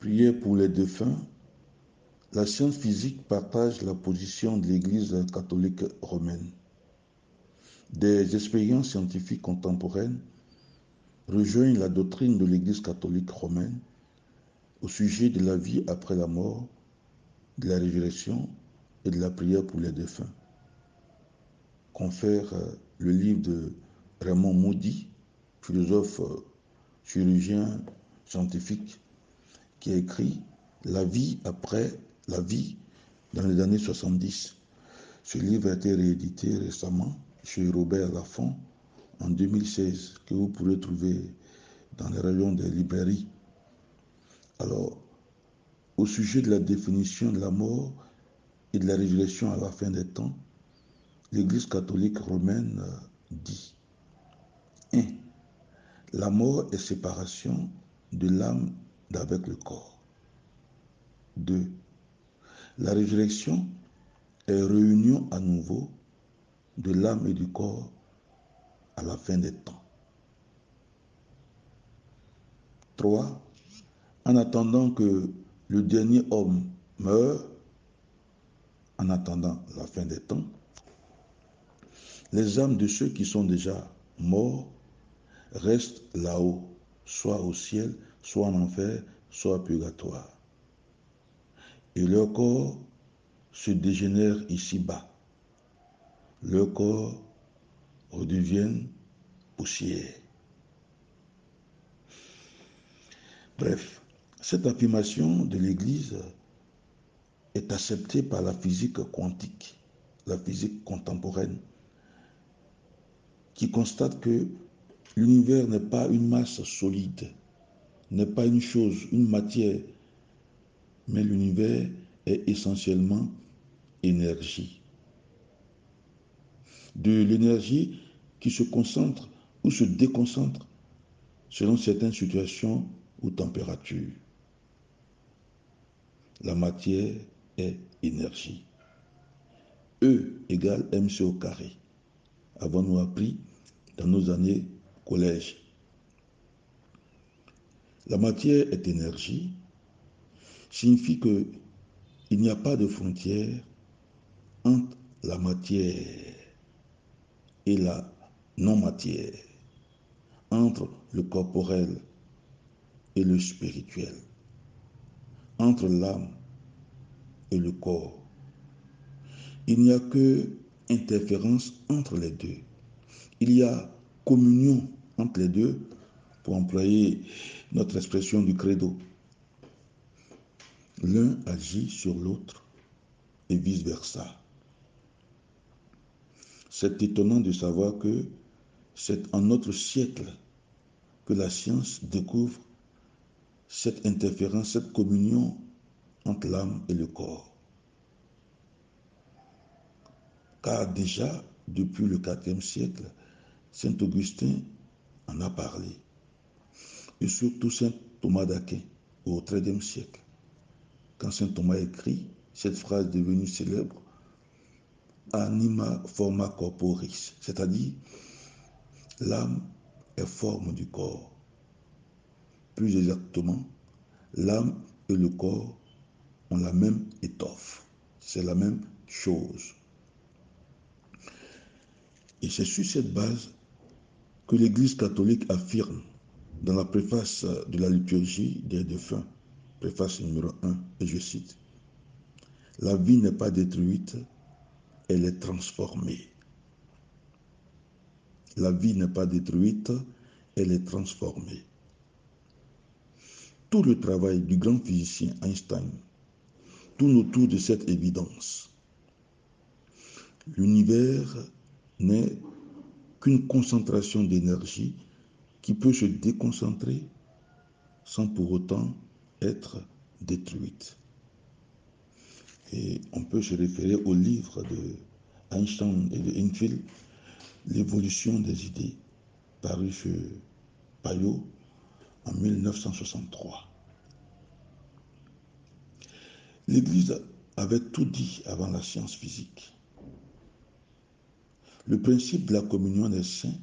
Prière pour les défunts. La science physique partage la position de l'Église catholique romaine. Des expériences scientifiques contemporaines rejoignent la doctrine de l'Église catholique romaine au sujet de la vie après la mort, de la résurrection et de la prière pour les défunts. Confère le livre de Raymond Moody, philosophe, chirurgien, scientifique, qui a écrit La vie après la vie dans les années 70. Ce livre a été réédité récemment chez Robert Laffont en 2016, que vous pourrez trouver dans les rayons des librairies. Alors, au sujet de la définition de la mort et de la résurrection à la fin des temps, l'Église catholique romaine dit 1. La mort est séparation de l'âme d'avec le corps. 2. La résurrection est réunion à nouveau de l'âme et du corps à la fin des temps. 3. En attendant que le dernier homme meure, en attendant la fin des temps, les âmes de ceux qui sont déjà morts restent là-haut, soit au ciel, soit en enfer, soit au purgatoire. Et leur corps se dégénère ici-bas. Leur corps redevient poussière. Bref, cette affirmation de l'Église est acceptée par la physique quantique, la physique contemporaine, qui constate que l'univers n'est pas une masse solide, n'est pas une chose, une matière, mais l'univers est essentiellement énergie. De l'énergie qui se concentre ou se déconcentre selon certaines situations ou températures. La matière est énergie. E égale mc au carré. Avons-nous appris dans nos années collège. La matière est énergie, signifie qu'il n'y a pas de frontière entre la matière et la non-matière, entre le corporel et le spirituel, entre l'âme et le corps. Il n'y a que interférence entre les deux. Il y a communion entre les deux, pour employer notre expression du credo. L'un agit sur l'autre et vice-versa. C'est étonnant de savoir que c'est en notre siècle que la science découvre cette interférence, cette communion entre l'âme et le corps. Car déjà, depuis le IVe siècle, saint Augustin en a parlé. Et surtout saint Thomas d'Aquin, au XIIIe siècle. Quand saint Thomas écrit cette phrase devenue célèbre, Anima forma corporis, c'est-à-dire l'âme est forme du corps. Plus exactement, l'âme et le corps ont la même étoffe. C'est la même chose. Et c'est sur cette base que l'Église catholique affirme dans la préface de la liturgie des défunts, préface numéro 1, et je cite, « La vie n'est pas détruite, elle est transformée. La vie n'est pas détruite, elle est transformée. » Tout le travail du grand physicien Einstein tourne autour de cette évidence. L'univers n'est qu'une concentration d'énergie qui peut se déconcentrer sans pour autant être détruite. Et on peut se référer au livre de Einstein et de Enfield, L'évolution des idées, paru chez Payot en 1963. L'Église avait tout dit avant la science physique. Le principe de la communion des saints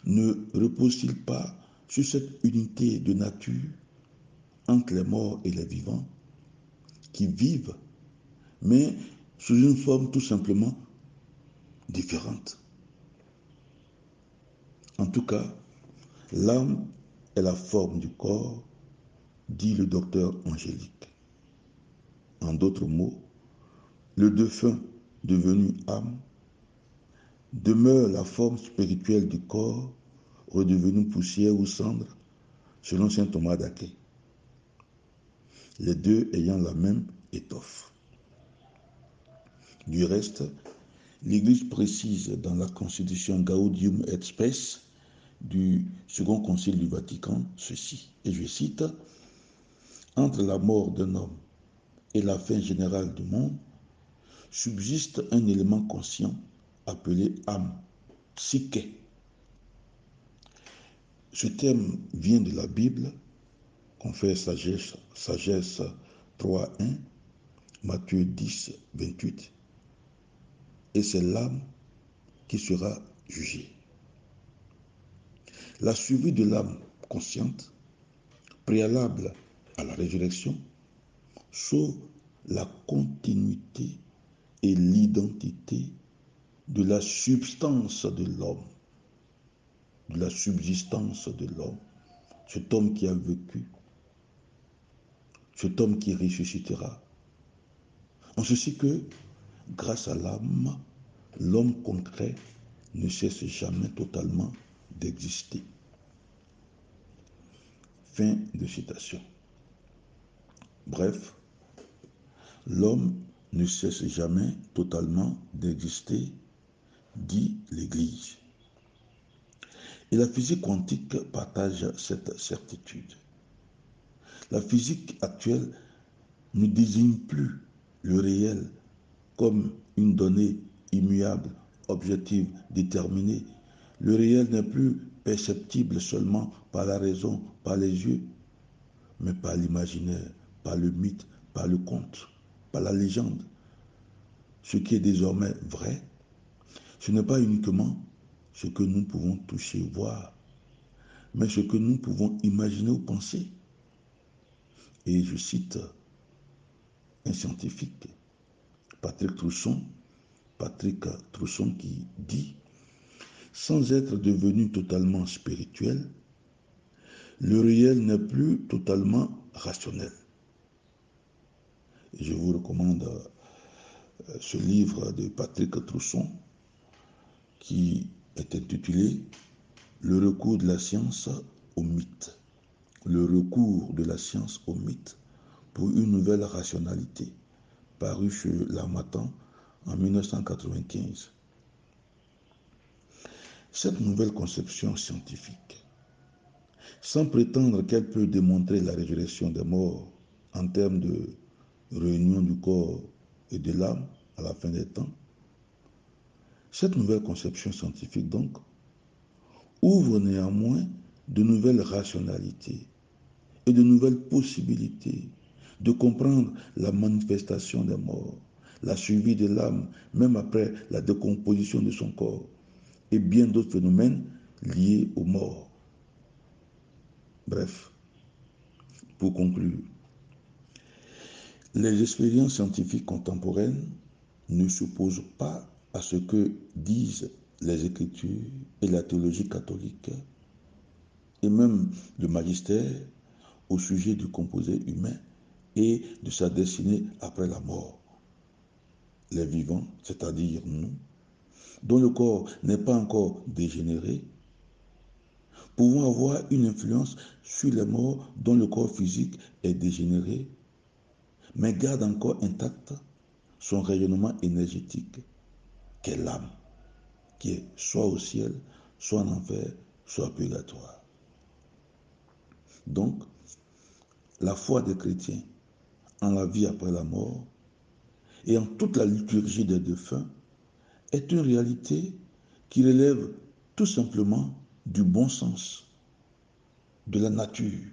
ne repose-t-il pas sur cette unité de nature entre les morts et les vivants qui vivent, mais sous une forme tout simplement différente. En tout cas, l'âme est la forme du corps, dit le docteur Angélique. En d'autres mots, le défunt devenu âme demeure la forme spirituelle du corps redevenu poussière ou cendre, selon saint Thomas d'Aquin, les deux ayant la même étoffe. Du reste, l'Église précise dans la Constitution Gaudium et Spes du Second Concile du Vatican ceci, et je cite, « Entre la mort d'un homme et la fin générale du monde, subsiste un élément conscient appelé âme, psyché. » Ce terme vient de la Bible, Confère Sagesse 3.1, Matthieu 10, 28, et c'est l'âme qui sera jugée. La survie de l'âme consciente, préalable à la résurrection, sauve la continuité et l'identité de la substance de l'homme, de la subsistance de l'homme, cet homme qui a vécu, cet homme qui ressuscitera. En ceci que, grâce à l'âme, l'homme concret ne cesse jamais totalement d'exister. Fin de citation. Bref, l'homme ne cesse jamais totalement d'exister, dit l'Église. Et la physique quantique partage cette certitude. La physique actuelle ne désigne plus le réel comme une donnée immuable, objective, déterminée. Le réel n'est plus perceptible seulement par la raison, par les yeux, mais par l'imaginaire, par le mythe, par le conte, par la légende. Ce qui est désormais vrai, ce n'est pas uniquement ce que nous pouvons toucher, voir, mais ce que nous pouvons imaginer ou penser. Et je cite un scientifique, Patrick Trousson, qui dit « Sans être devenu totalement spirituel, le réel n'est plus totalement rationnel. » Et je vous recommande ce livre de Patrick Trousson qui est intitulé « Le recours de la science au mythe ». Le recours de la science au mythe pour une nouvelle rationalité, paru chez L'Harmattan en 1995. Cette nouvelle conception scientifique, sans prétendre qu'elle peut démontrer la résurrection des morts en termes de réunion du corps et de l'âme à la fin des temps, cette nouvelle conception scientifique donc ouvre néanmoins de nouvelles rationalités et de nouvelles possibilités de comprendre la manifestation des morts, la survie de l'âme, même après la décomposition de son corps, et bien d'autres phénomènes liés aux morts. Bref, pour conclure, les expériences scientifiques contemporaines ne s'opposent pas à ce que disent les Écritures et la théologie catholique, et même le magistère au sujet du composé humain et de sa destinée après la mort. Les vivants, c'est-à-dire nous, dont le corps n'est pas encore dégénéré, pouvons avoir une influence sur les morts dont le corps physique est dégénéré, mais garde encore intact son rayonnement énergétique, qu'est l'âme, qui est soit au ciel, soit en enfer, soit au purgatoire. Donc, la foi des chrétiens en la vie après la mort et en toute la liturgie des défunts est une réalité qui relève tout simplement du bon sens, de la nature.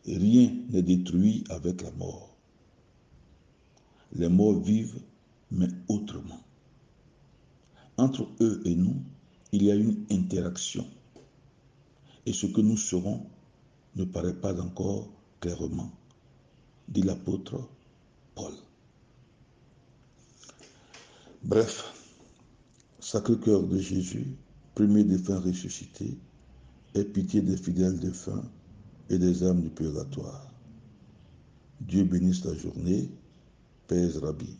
Et rien n'est détruit avec la mort. Les morts vivent, mais autrement. Entre eux et nous, il y a une interaction. Et ce que nous serons ne paraît pas encore clairement, dit l'apôtre Paul. Bref, Sacré-Cœur de Jésus, premier défunt ressuscité, aie pitié des fidèles défunts et des âmes du purgatoire. Dieu bénisse ta journée, Père Rabbi.